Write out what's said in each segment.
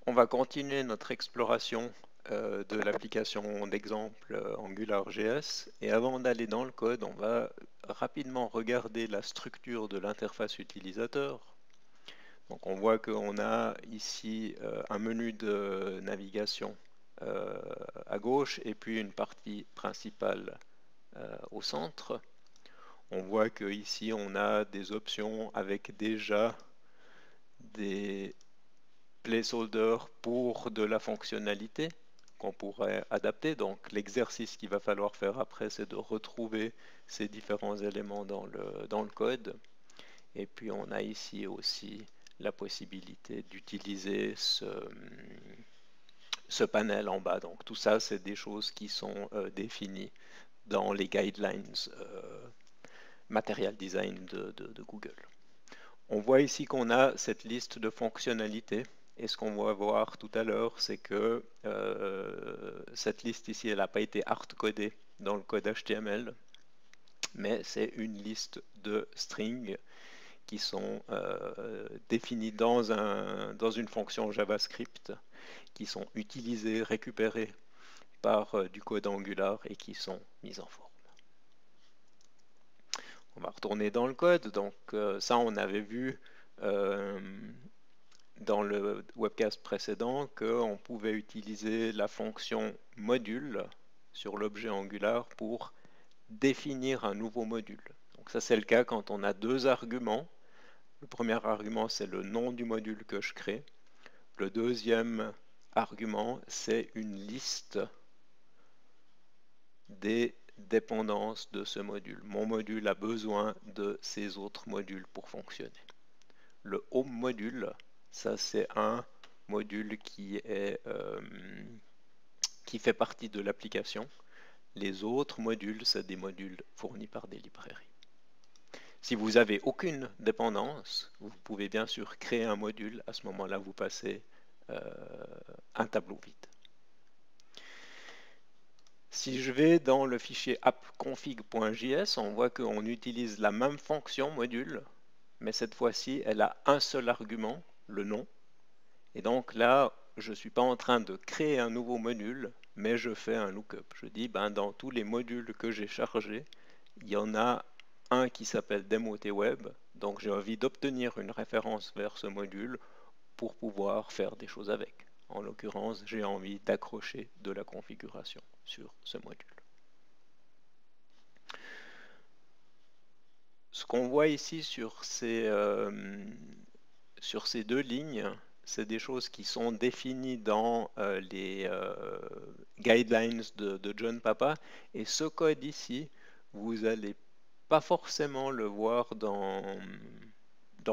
On va continuer notre exploration de l'application d'exemple AngularJS. Et avant d'aller dans le code, on va rapidement regarder la structure de l'interface utilisateur. Donc on voit qu'on a ici un menu de navigation à gauche et puis une partie principale au centre. On voit qu'ici on a des options avec déjà des placeholders pour de la fonctionnalité qu'on pourrait adapter. Donc l'exercice qu'il va falloir faire après, c'est de retrouver ces différents éléments dans le code. Et puis on a ici aussi la possibilité d'utiliser ce panel en bas. Donc tout ça, c'est des choses qui sont définies dans les guidelines Material Design de Google. On voit ici qu'on a cette liste de fonctionnalités. Et ce qu'on va voir tout à l'heure, c'est que cette liste ici, elle n'a pas été hard-codée dans le code HTML, mais c'est une liste de strings qui sont définis dans une fonction JavaScript, qui sont utilisées, récupérées par du code Angular et qui sont mises en forme. On va retourner dans le code. Donc ça, on avait vu dans le webcast précédent qu'on pouvait utiliser la fonction module sur l'objet Angular pour définir un nouveau module. Donc ça, c'est le cas quand on a deux arguments. Le premier argument, c'est le nom du module que je crée. Le deuxième argument, c'est une liste des dépendances de ce module. Mon module a besoin de ces autres modules pour fonctionner. Le home module, ça c'est un module qui fait partie de l'application. Les autres modules, c'est des modules fournis par des librairies. Si vous n'avez aucune dépendance, vous pouvez bien sûr créer un module. À ce moment-là, vous passez un tableau vide. Si je vais dans le fichier appconfig.js, on voit qu'on utilise la même fonction module, mais cette fois-ci, elle a un seul argument, le nom. Et donc là, je ne suis pas en train de créer un nouveau module, mais je fais un lookup. Je dis, dans tous les modules que j'ai chargés, il y en a un qui s'appelle DemoTWeb, donc j'ai envie d'obtenir une référence vers ce module pour pouvoir faire des choses avec. En l'occurrence, j'ai envie d'accrocher de la configuration sur ce module. Ce qu'on voit ici sur ces deux lignes, c'est des choses qui sont définies dans les guidelines de John Papa. Et ce code ici, vous n'allez pas forcément le voir dans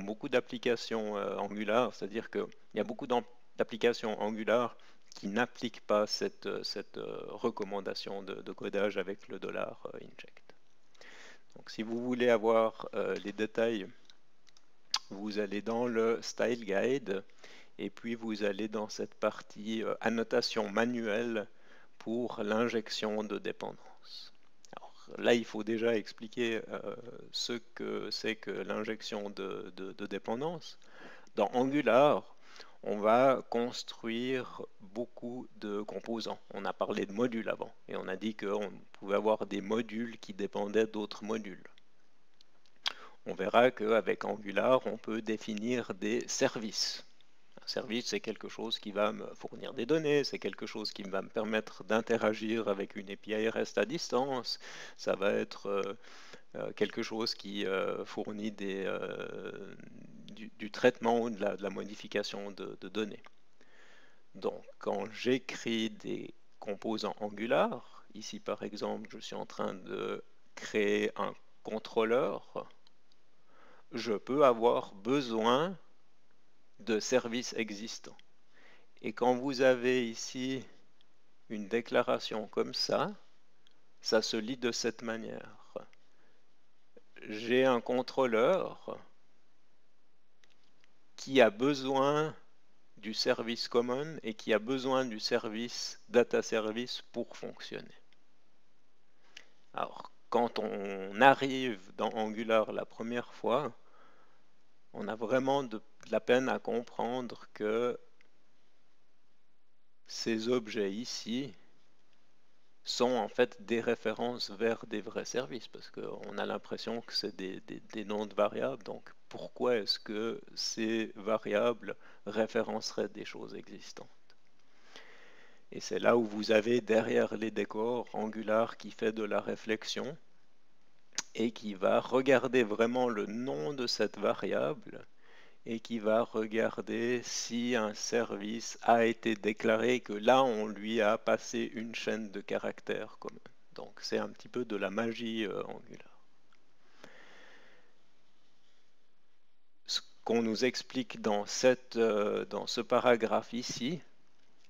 beaucoup d'applications Angular. C'est-à-dire qu'il y a beaucoup d'applications Angular qui n'appliquent pas cette recommandation de codage avec le $inject. Donc si vous voulez avoir les détails, vous allez dans le Style Guide et puis vous allez dans cette partie annotation manuelle pour l'injection de dépendance. Alors, là, il faut déjà expliquer ce que c'est que l'injection de dépendance. Dans Angular, on va construire beaucoup de composants. On a parlé de modules avant et on a dit qu'on pouvait avoir des modules qui dépendaient d'autres modules. On verra qu'avec Angular, on peut définir des services. Un service, c'est quelque chose qui va me fournir des données, c'est quelque chose qui va me permettre d'interagir avec une API REST à distance, ça va être quelque chose qui fournit du traitement ou de la modification de données. Donc, quand j'écris des composants Angular, ici par exemple, je suis en train de créer un contrôleur, je peux avoir besoin de services existants. Et quand vous avez ici une déclaration comme ça se lit de cette manière. J'ai un contrôleur qui a besoin du service common et qui a besoin du service data service pour fonctionner. Alors, quand on arrive dans Angular la première fois, on a vraiment de la peine à comprendre que ces objets ici sont en fait des références vers des vrais services, parce qu'on a l'impression que c'est des noms de variables, donc pourquoi est-ce que ces variables référenceraient des choses existantes? Et c'est là où vous avez derrière les décors Angular qui fait de la réflexion et qui va regarder vraiment le nom de cette variable et qui va regarder si un service a été déclaré, que là on lui a passé une chaîne de caractères commun. Donc c'est un petit peu de la magie Angular. Ce qu'on nous explique dans ce paragraphe ici,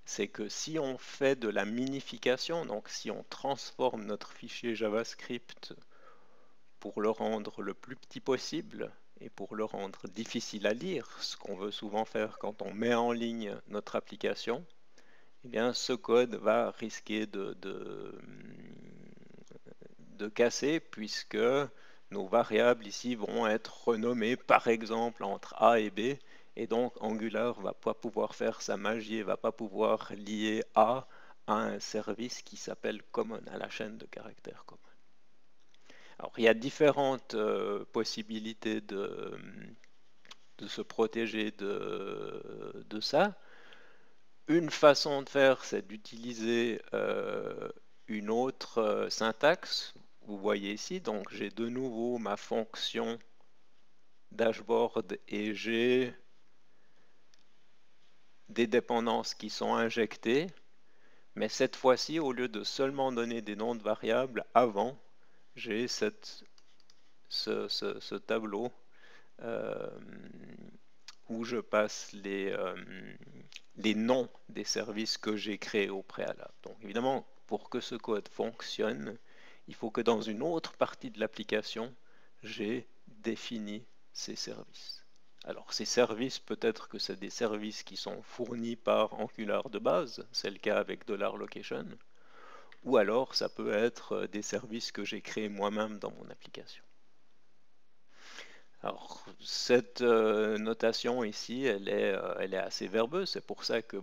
c'est que si on fait de la minification, donc si on transforme notre fichier JavaScript pour le rendre le plus petit possible et pour le rendre difficile à lire, ce qu'on veut souvent faire quand on met en ligne notre application, eh bien, ce code va risquer de casser puisque nos variables ici vont être renommées par exemple entre A et B, et donc Angular va pas pouvoir faire sa magie, va pas pouvoir lier A à un service qui s'appelle common, à la chaîne de caractères common. Alors, il y a différentes possibilités de se protéger de ça. Une façon de faire, c'est d'utiliser une autre syntaxe. Vous voyez ici, donc j'ai de nouveau ma fonction dashboard et j'ai des dépendances qui sont injectées. Mais cette fois-ci, au lieu de seulement donner des noms de variables, avant, j'ai ce tableau où je passe les noms des services que j'ai créés au préalable. Donc évidemment, pour que ce code fonctionne, il faut que dans une autre partie de l'application, j'ai défini ces services. Alors ces services, peut-être que c'est des services qui sont fournis par Angular de base, c'est le cas avec $location, ou alors ça peut être des services que j'ai créés moi-même dans mon application. Alors, cette notation ici, elle est assez verbeuse. C'est pour ça que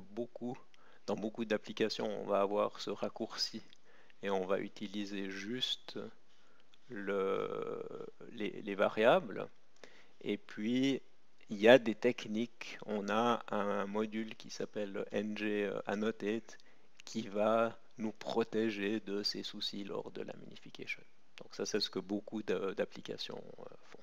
dans beaucoup d'applications, on va avoir ce raccourci et on va utiliser juste les variables. Et puis, il y a des techniques. On a un module qui s'appelle ng annotate qui va nous protéger de ces soucis lors de la minification. Donc ça, c'est ce que beaucoup d'applications font.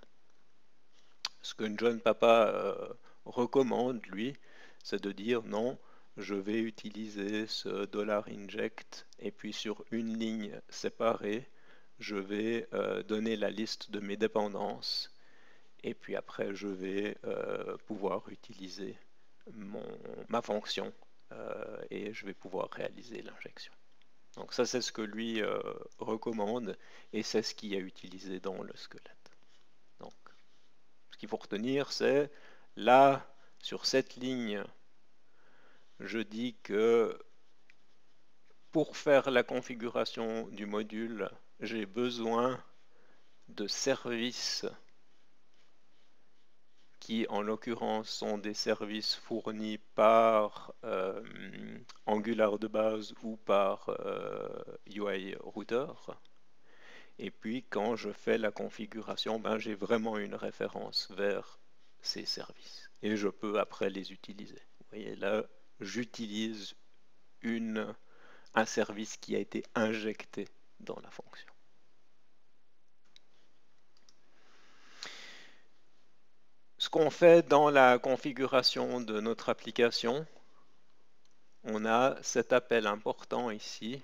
Ce que John Papa recommande, lui, c'est de dire non, je vais utiliser ce $inject et puis sur une ligne séparée, je vais donner la liste de mes dépendances et puis après je vais pouvoir utiliser ma fonction et je vais pouvoir réaliser l'injection. Donc ça c'est ce que lui recommande et c'est ce qu'il a utilisé dans le squelette. Donc ce qu'il faut retenir, c'est là, sur cette ligne, je dis que pour faire la configuration du module, j'ai besoin de services qui, en l'occurrence, sont des services fournis par Angular de base ou par UI Router. Et puis, quand je fais la configuration, ben, j'ai vraiment une référence vers ces services. Et je peux après les utiliser. Vous voyez, là, j'utilise un service qui a été injecté dans la fonction. Ce qu'on fait dans la configuration de notre application, on a cet appel important ici,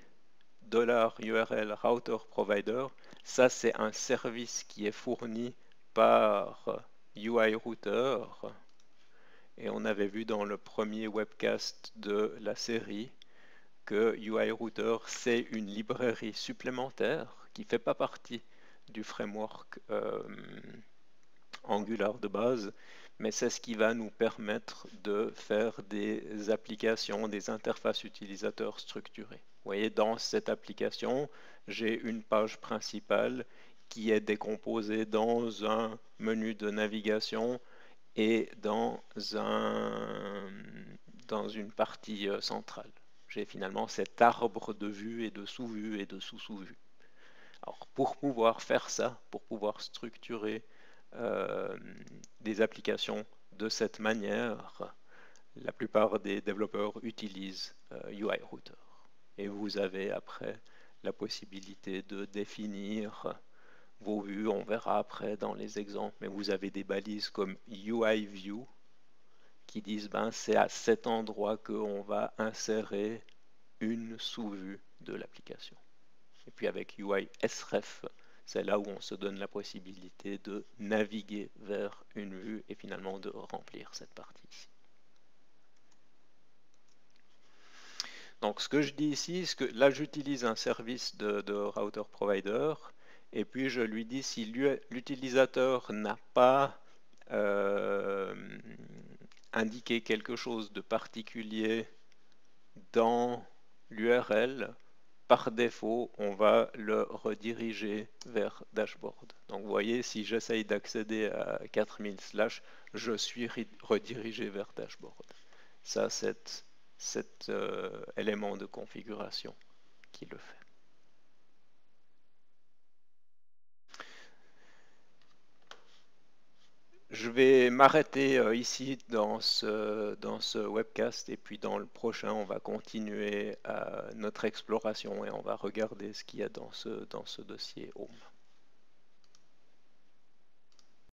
$URL router provider. Ça, c'est un service qui est fourni par UI Router. Et on avait vu dans le premier webcast de la série que UI Router, c'est une librairie supplémentaire qui ne fait pas partie du framework Angular de base, mais c'est ce qui va nous permettre de faire des applications, des interfaces utilisateurs structurées. Vous voyez, dans cette application, j'ai une page principale qui est décomposée dans un menu de navigation et dans une partie centrale. j'ai finalement cet arbre de vue et de sous-vue et de sous-sous-vue. Alors, pour pouvoir faire ça, pour pouvoir structurer des applications de cette manière, la plupart des développeurs utilisent UI Router. Et vous avez après la possibilité de définir vos vues, on verra après dans les exemples, mais vous avez des balises comme UI View qui disent ben, c'est à cet endroit qu'on va insérer une sous-vue de l'application. Et puis avec UI sref, c'est là où on se donne la possibilité de naviguer vers une vue et finalement de remplir cette partie ici. Donc ce que je dis ici, c'est que là j'utilise un service de router provider et puis je lui dis si l'utilisateur n'a pas indiqué quelque chose de particulier dans l'URL, par défaut, on va le rediriger vers dashboard. Donc vous voyez, si j'essaye d'accéder à 4000/, je suis redirigé vers dashboard. Ça, c'est cet élément de configuration qui le fait. Je vais m'arrêter ici dans ce webcast et puis dans le prochain, on va continuer notre exploration et on va regarder ce qu'il y a dans ce dossier Home.